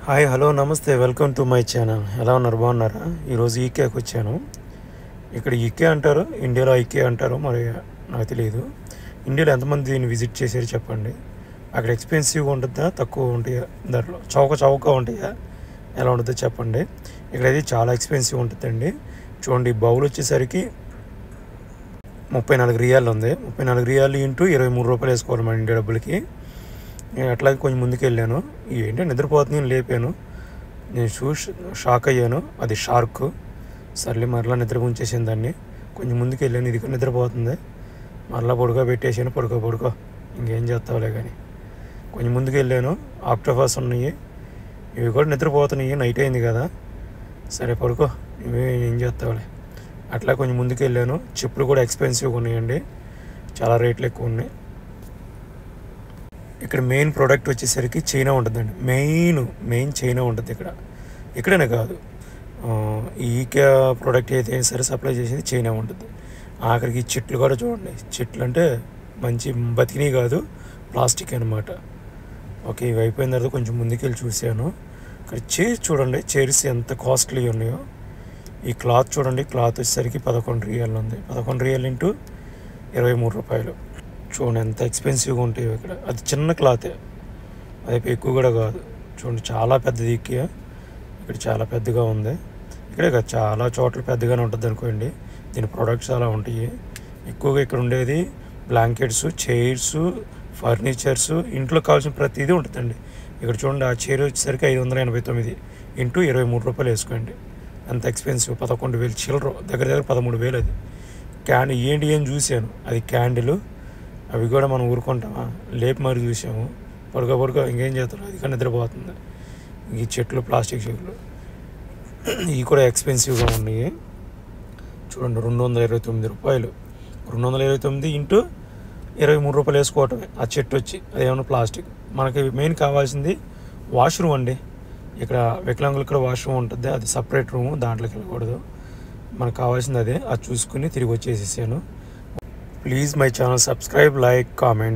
Hi hello నమస్తే welcome to my channel. ఎలా ఉన్నారు, బాగున్నారా? ఈరోజు ఈకేకి వచ్చాను. ఇక్కడ ఈకే అంటారు, ఇండియాలో ఐకే అంటారు, మరి నాకు తెలియదు. ఇండియాలో ఎంతమంది దీన్ని విజిట్ చేశారు చెప్పండి. అక్కడ ఎక్స్పెన్సివ్గా ఉంటుందా, తక్కువ ఉంటాయా ధరలో, చౌకగా ఉంటాయా, ఎలా ఉంటుందో చెప్పండి. ఇక్కడైతే చాలా ఎక్స్పెన్సివ్ ఉంటుందండి. చూడండి, బౌల్ వచ్చేసరికి 34 రియాలు ఉంది. 34 రియాలు ఇంటూ 23 రూపాయలు వేసుకోవాలి మన ఇండియా డబ్బులకి. నేను అట్లాగే కొంచెం ముందుకు వెళ్ళాను. ఏంటో నిద్రపోతుంది, నేను లేపాను. నేను చూసి షాక్ అయ్యాను. అది షార్క్. సర్లే మరలా నిద్ర ఉంచేసాను దాన్ని. కొంచెం ముందుకు వెళ్ళాను, ఇది కూడా నిద్రపోతుంది. మరలా పడుకో పెట్టేసాను. పడుకో ఇంకేం చేస్తావులే కానీ. కొంచెం ముందుకు వెళ్ళాను. ఆక్టోపస్ ఉన్నాయి, ఇవి కూడా నిద్రపోతున్నాయి. నైట్ అయింది కదా, సరే పడుకో, ఇవి ఏం చేస్తావులే. అట్లా కొంచెం ముందుకు వెళ్ళాను. చెప్పులు కూడా ఎక్స్పెన్సివ్గా ఉన్నాయండి, చాలా రేట్లు ఎక్కువ ఉన్నాయి. ఇక్కడ మెయిన్ ప్రోడక్ట్ వచ్చేసరికి చైనా ఉంటుందండి. మెయిన్ చైనా ఉంటుంది ఇక్కడనే కాదు. ఈకే ప్రోడక్ట్ అయితే సరే సప్లై చేసేది చైనా ఉంటుంది. ఆఖరికి చెట్లు కూడా చూడండి. చెట్లు అంటే మంచి బతికినవి కాదు, ప్లాస్టిక్ అనమాట. ఓకే, ఇవి అయిపోయిన తర్వాత కొంచెం ముందుకెళ్ళి చూశాను. ఇక్కడ చైర్స్ చూడండి, చైర్స్ ఎంత కాస్ట్లీ ఉన్నాయో. ఈ క్లాత్ చూడండి, క్లాత్ వచ్చేసరికి 11 రియాలు ఉంది. 11 రియాలు ఇంటూ 23 రూపాయలు. చూడండి ఎంత ఎక్స్పెన్సివ్గా ఉంటాయో ఇక్కడ. అది చిన్న క్లాతే, అది ఎక్కువ కూడా కాదు. చూడండి చాలా పెద్దది. ఇక్కడ చాలా పెద్దగా ఉంది. ఇక్కడే కాదు, చాలా చోట్ల పెద్దగానే ఉంటుంది అనుకోండి. దీని ప్రొడక్ట్స్ అలా ఉంటాయి. ఎక్కువగా ఇక్కడ ఉండేది బ్లాంకెట్స్, చైర్స్, ఫర్నిచర్స్, ఇంట్లో కావాల్సిన ప్రతిదీ ఉంటుందండి. ఇక్కడ చూడండి, ఆ చైర్ వచ్చేసరికి 589 ఇంటూ 23 రూపాయలు వేసుకోండి. అంత ఎక్స్పెన్సివ్. 11,000 చిల్లర, దగ్గర 13,000. అది క్యాండిల్ ఏం చూశాను, అది క్యాండిల్. అవి కూడా మనం ఊరుకుంటామా, లేపు మరి చూసాము. పడుకో ఇంకేం చేస్తారు, అది కానీ నిద్రపోతుంది. ఈ చెట్లు, ప్లాస్టిక్ చెట్లు, ఇవి కూడా ఎక్స్పెన్సివ్గా ఉన్నాయి. చూడండి, 229 రూపాయలు. 229 ఇంటూ 23 రూపాయలు వేసుకోవటమే. ఆ చెట్టు వచ్చి అదేమన్నా ప్లాస్టిక్. మనకి మెయిన్ కావాల్సింది వాష్రూమ్ అండి. ఇక్కడ వికలాంగులు కూడా వాష్రూమ్ ఉంటుంది, అది సపరేట్ రూము, దాంట్లోకి వెళ్ళకూడదు. మనకు కావాల్సింది అదే. అది చూసుకుని తిరిగి వచ్చేసేసాను. Please my channel subscribe, like, comment.